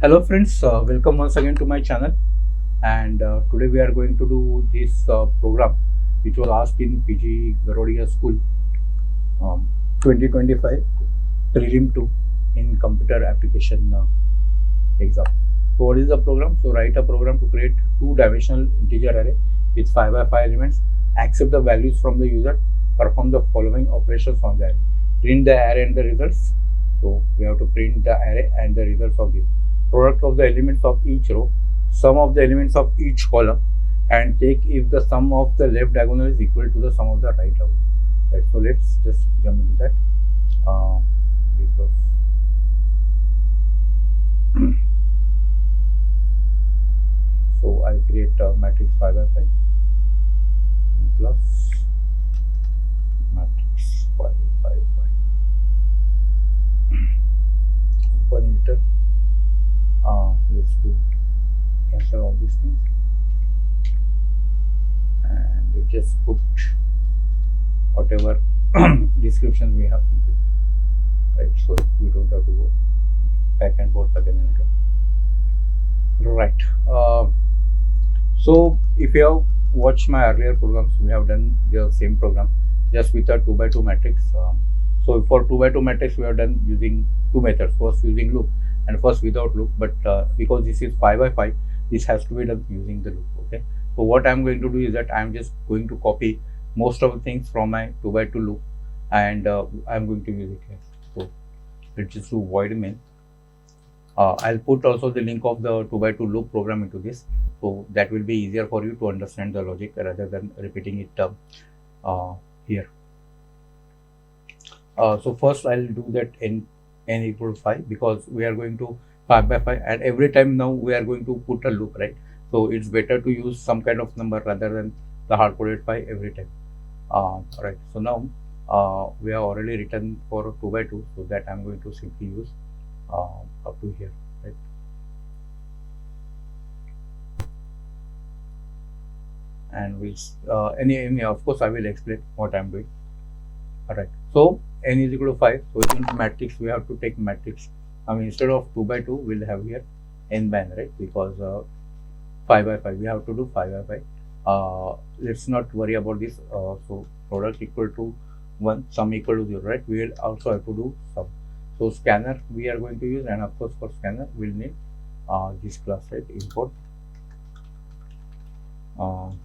Hello friends, welcome once again to my channel, and today we are going to do this program which was asked in PG Garodia School 2025 Prelim 2 in computer application exam. So what is the program? So write a program to create two-dimensional integer array with 5 by 5 elements, accept the values from the user, perform the following operations on the array, print the array and the results. So we have to print the array and the results of this. Product of the elements of each row, sum of the elements of each column, and check if the sum of the left diagonal is equal to the sum of the right diagonal. Right. So let's just jump into that. This was so I'll create a matrix 5 by 5 plus matrix 5 by 5. Open enter. Let's do cancel all these things and we just put whatever descriptions we have into it, right? So we don't have to go back and forth again and again, right? So if you have watched my earlier programs, we have done the same program just with a 2 by 2 matrix. So for 2 by 2 matrix, we have done using two methods, first using loop and first without loop, but because this is 5 by 5, this has to be done using the loop. Okay, so what I'm going to do is that I'm just going to copy most of the things from my 2 by 2 loop and I'm going to use it here. So let's just do void main. I'll put also the link of the 2 by 2 loop program into this, so that will be easier for you to understand the logic rather than repeating it here. So first I'll do that n equal to 5 because we are going to 5 by 5 and every time now we are going to put a loop, right? So it's better to use some kind of number rather than the hard coded 5 every time. Right. So now we have already written for 2 by 2, so that I'm going to simply use up to here, right? And we'll of course I will explain what I'm doing. All right. So n is equal to 5. So in matrix we have to take matrix. Instead of 2 by 2, we'll have here n by n, right? Because 5 by 5, we have to do 5 by 5. Let's not worry about this. So product equal to 1, sum equal to 0, right? We will also have to do sum. So scanner we are going to use, and of course for scanner we'll need this class, right? Import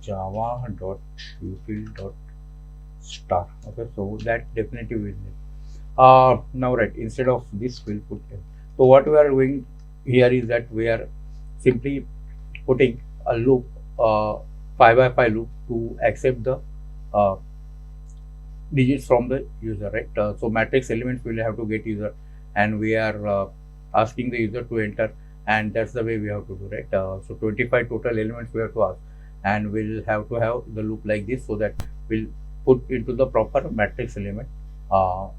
java.util.star. Okay, so that definitely will need. Now, right, instead of this we'll put n. So what we are doing here is that we are simply putting a loop, 5 by 5 loop, to accept the digits from the user, right? So matrix elements will have to get user, and we are asking the user to enter, and that's the way we have to do, right? So 25 total elements we have to ask, and we'll have to have the loop like this, so that we'll put into the proper matrix element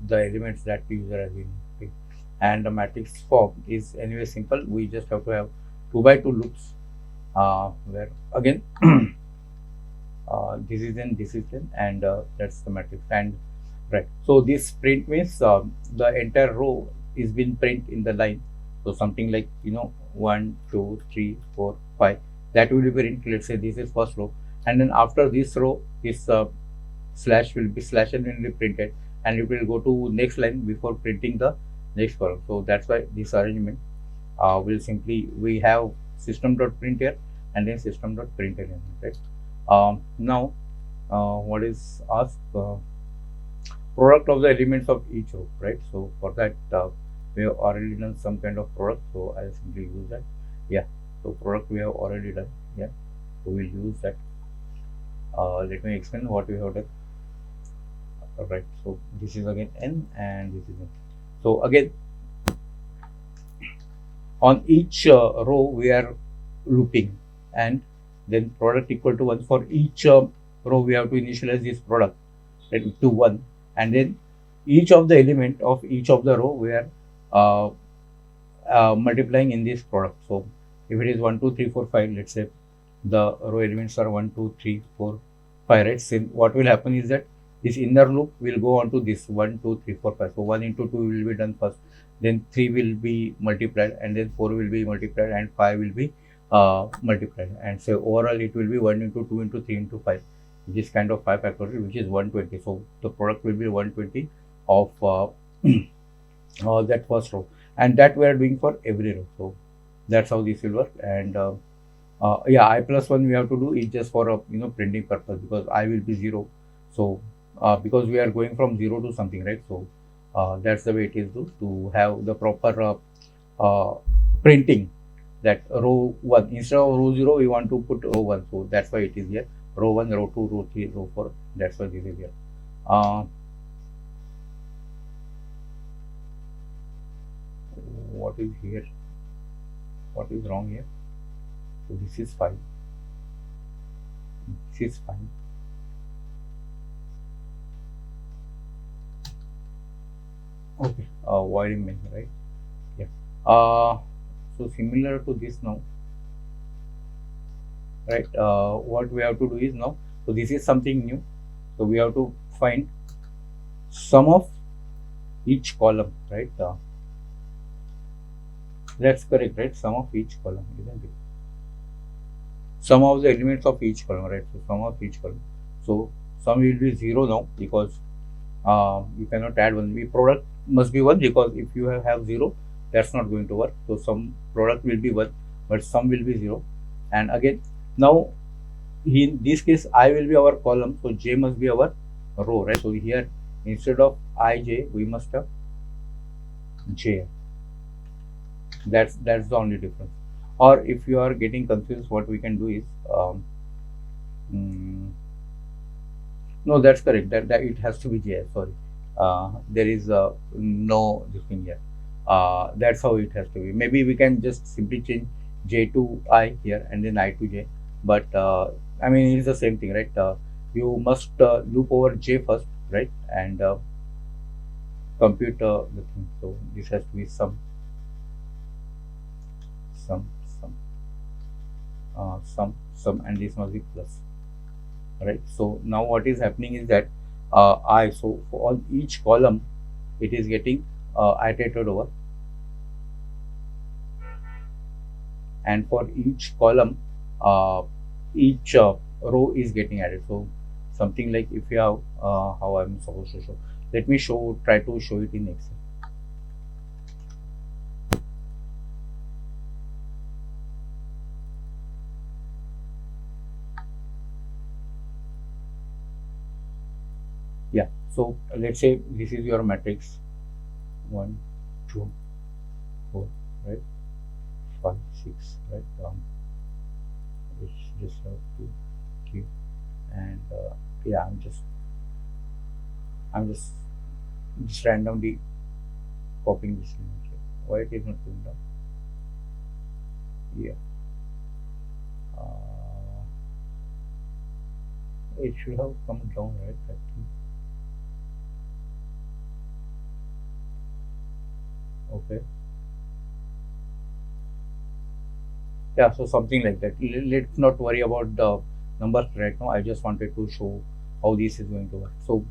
the elements that the user has been picked. And the matrix form is anyway simple. We just have to have 2 by 2 loops where again this is n, and that's the matrix. And right, so this print means the entire row is been print in the line. So something like 1 2 3 4 5, that will be print. Let's say this is first row, and then after this row, this slash will be slash and will be printed, and it will go to next line before printing the next column. So that's why this arrangement will simply, we have system.print here and then system.println, right? Now what is asked, product of the elements of each row, right? So for that we have already done some kind of product, so I'll simply use that. Yeah, so product we have already done. Yeah, so we'll use that. Let me explain what we have done. Right, so this is again n and this is n. So again on each row we are looping, and then product equal to 1. For each row we have to initialize this product, right, to 1, and then each of the element of each of the row we are multiplying in this product. So if it is 1 2 3 4 5, let's say the row elements are 1 2 3 4 5, right? So what will happen is that this inner loop will go on to this 1 2 3 4 5. So 1 into 2 will be done first, then 3 will be multiplied, and then 4 will be multiplied, and 5 will be multiplied, and so overall it will be 1 into 2 into 3 into 5, which is kind of 5 factorial, which is 120. So the product will be 120 of that first row, and that we are doing for every row. So that's how this will work. And yeah, I plus 1 we have to do is just for a printing purpose, because I will be 0. So because we are going from 0 to something, right? So that's the way it is to have the proper printing, that row 1 instead of row 0 we want to put row 1. So that's why it is here, row 1, row 2, row 3, row 4. That's why this is here. What is here? What is wrong here? So this is fine. This is fine. Okay. Wiring main, right? Yeah. So similar to this now, right? What we have to do is now. So this is something new. So we have to find sum of each column, right? That's correct, right? Sum of each column, isn't it? Sum of the elements of each column, right? So sum of each column. So sum will be 0 now, because you cannot add 1. The product must be 1, because if you have 0, that's not going to work. So some product will be 1, but sum will be 0. And again, now in this case, I will be our column, so j must be our row, right? So here instead of ij, we must have j. That's the only difference. Or if you are getting confused, what we can do is no, that's correct, that it has to be j. Sorry, there is no this thing here. That's how it has to be. Maybe we can just simply change j to I here and then I to j, but I mean it's the same thing, right? You must loop over j first, right? And compute the thing. So this has to be sum, and this must be plus, right? So now what is happening is that so for each column it is getting iterated over, and for each column each row is getting added. So something like, if you have how I'm supposed to show, let me try to show it in Excel. Yeah, so let's say this is your matrix 1, 2, 4, right? 5, 6, right? It's just have 2, 3, and yeah, I'm just randomly copying this image. Why it is not going down? Yeah, it should have come down, right? I think. Okay. Yeah, so something like that. Let's not worry about the numbers right now. I just wanted to show how this is going to work. So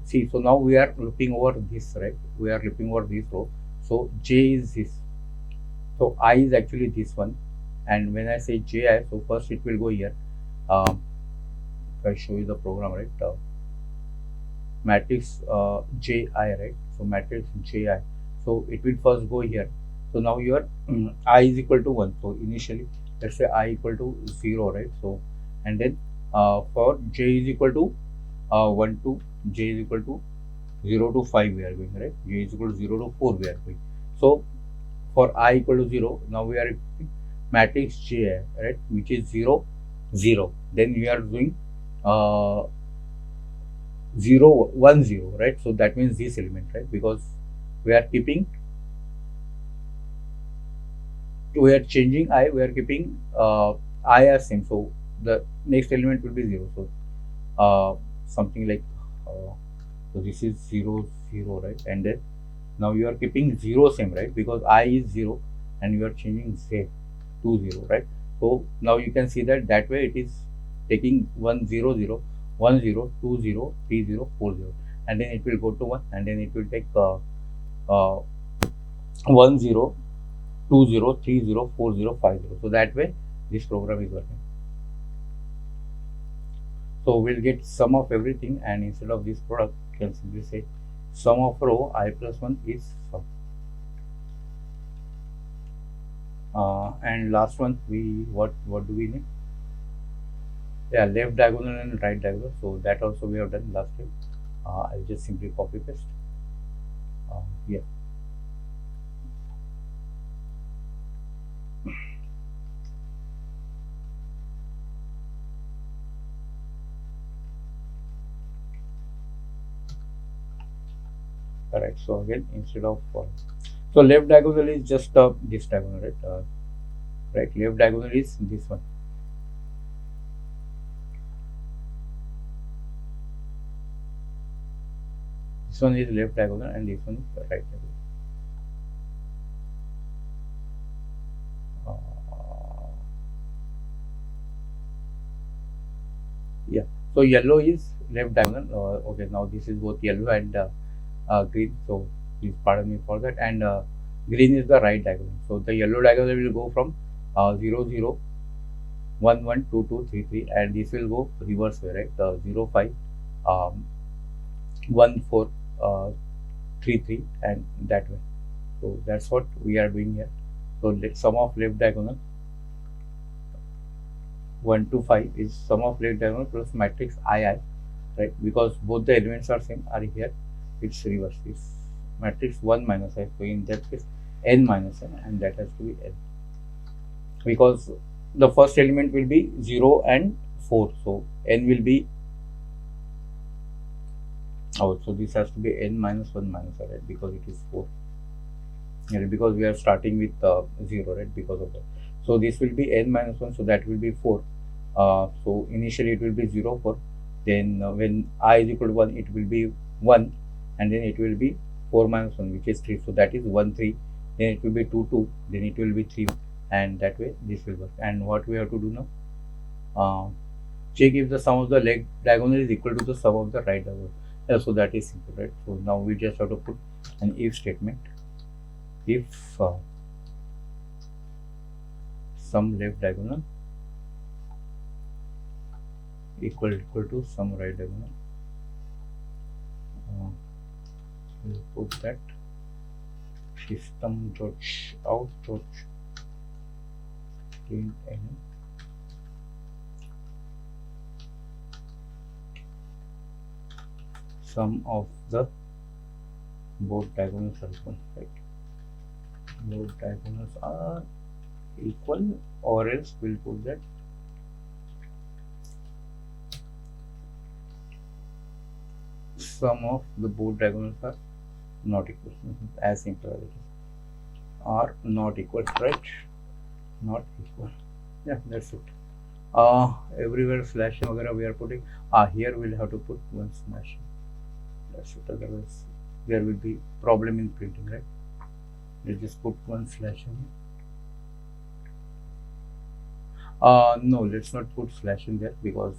see, so now we are looping over this, right? We are looping over this row. So j is this. So I is actually this one. And when I say ji, so first it will go here. If I show you the program, right? Matrix ji, right? So matrix ji. So it will first go here. So now your I is equal to 1. So initially, let's say I equal to 0, right? So, and then for j is equal to 1 to j is equal to 0 to 5 we are going, right? J is equal to 0 to 4 we are going. So for I equal to 0, now we are matrix j, right? Which is 0, 0. Then we are doing 0, 1, 0, right? So that means this element, right? Because we are keeping, we are changing I, we are keeping I as same. So the next element will be 0. So something like, so this is 0, 0, right? And then now you are keeping 0 same, right? Because I is 0 and you are changing Z to 0, right? So now you can see that way it is taking 1, 0, 0, 1, 0, 2, 0, 3, 0, 4, 0, and then it will go to 1, and then it will take 10 20 30 40 50. So that way this program is working. So we'll get sum of everything, and instead of this product you can simply say sum of row I plus 1 is sum. And last one, we what do we need? Yeah, left diagonal and right diagonal. So that also we have done last time. I'll just simply copy paste. Yeah. Correct. So again, instead of so left diagonal is just this diagonal, right? Right. Left diagonal is this one. This one is left diagonal and this one is right diagonal. Yeah. So yellow is left diagonal. Okay. Now this is both yellow and green. So please pardon me for that. And green is the right diagonal. So the yellow diagonal will go from 0 0 1 1 2 2 3 3, and this will go reverse way, right? 0 5 1 4 3 3, and that way. So that's what we are doing here. So let's sum of left diagonal 1 to 5 is sum of left diagonal plus matrix II, right? Because both the elements are same are here. It's reverse. It's matrix 1 minus I. So in that case n minus n, and that has to be n, because the first element will be 0 and 4. So n will be out. So this has to be n minus 1 minus I, right? Because it is 4. And because we are starting with 0, right? Because of that. So this will be n minus 1. So that will be 4. So initially it will be 0 4. Then when I is equal to 1, it will be 1, and then it will be 4 minus 1, which is 3. So that is 1 3. Then it will be 2 2. Then it will be 3, and that way this will work. And what we have to do now? Check if the sum of the left diagonal is equal to the sum of the right diagonal. So that is simple, right? So now we just have to put an if statement. If sum left diagonal equal to sum right diagonal, we'll put that system dot out dot print sum of the both diagonals are equal, right? Both diagonals are equal, or else we'll put that sum of the both diagonals are not equal. As simple as it is. Are not equal, right? Not equal. Yeah, that's it. Everywhere slashing वगैरह we are putting. Here we'll have to put one slashing. That's it. Otherwise there will be problem in printing, right? Let's just put one slashing. No, let's not put slash in there, because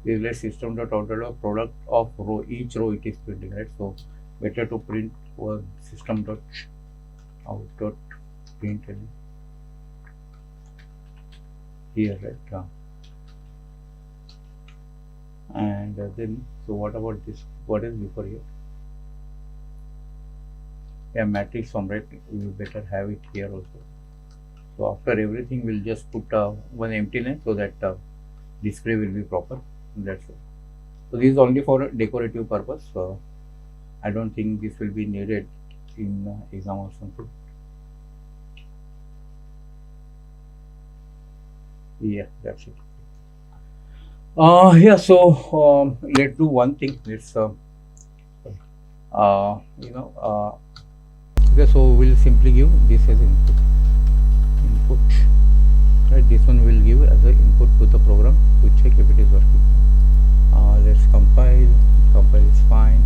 this is system dot out dot product of row. Each row it is printing, right? So better to print one system dot out dot print here, right? And then, so what about this? What is before here? Yeah, matrix form, right? We better have it here also. So after everything, we'll just put one empty line so that display will be proper. That's it. So this is only for decorative purpose. So I don't think this will be needed in exam or something. Yeah, that's it. Yeah. So let's do one thing. Let's okay. So we'll simply give this as input, right? This one will give as an input to the program to check if it is working. Let's compile is fine.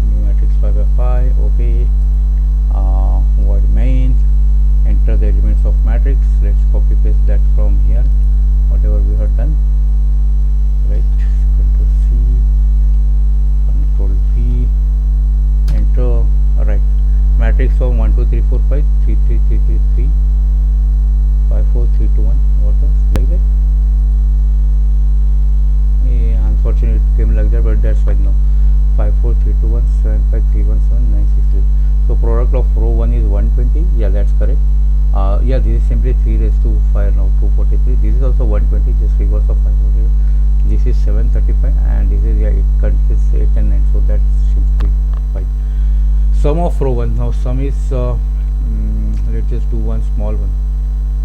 New matrix 5 by 5, okay. Void main, enter the elements of matrix. Let's copy paste that from here, whatever we have done, right? Control C, Control V, enter, right? that's correct. Yeah, this is simply 3 raised to 5 now, 243. This is also 120, just reverse of 5. This is 735, and this is, yeah, it contains 8 and 9, so that should be fine. Sum of row 1. Now sum is, let's just do one small one.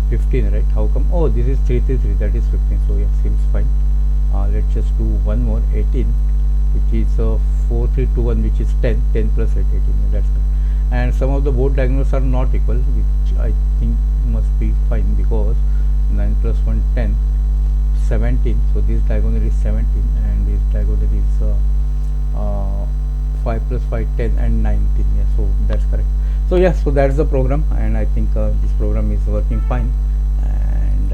15, right? How come? Oh, this is 333, that is 15, so yeah, seems fine. Let's just do one more, 18, which is 4321, which is 10. 10 plus 8, 18, yeah, that's good. And some of the board diagonals are not equal, which I think must be fine, because 9 plus 1, 10, 17. So this diagonal is 17, and this diagonal is 5 plus 5, 10, and 19. Yeah, so that's correct. So yeah, so that's the program, and I think this program is working fine. And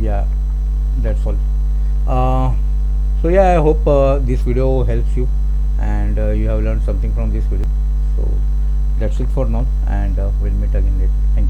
yeah, that's all. So yeah, I hope this video helps you, and you have learned something from this video. So that's it for now, and we'll meet again later. Thank you.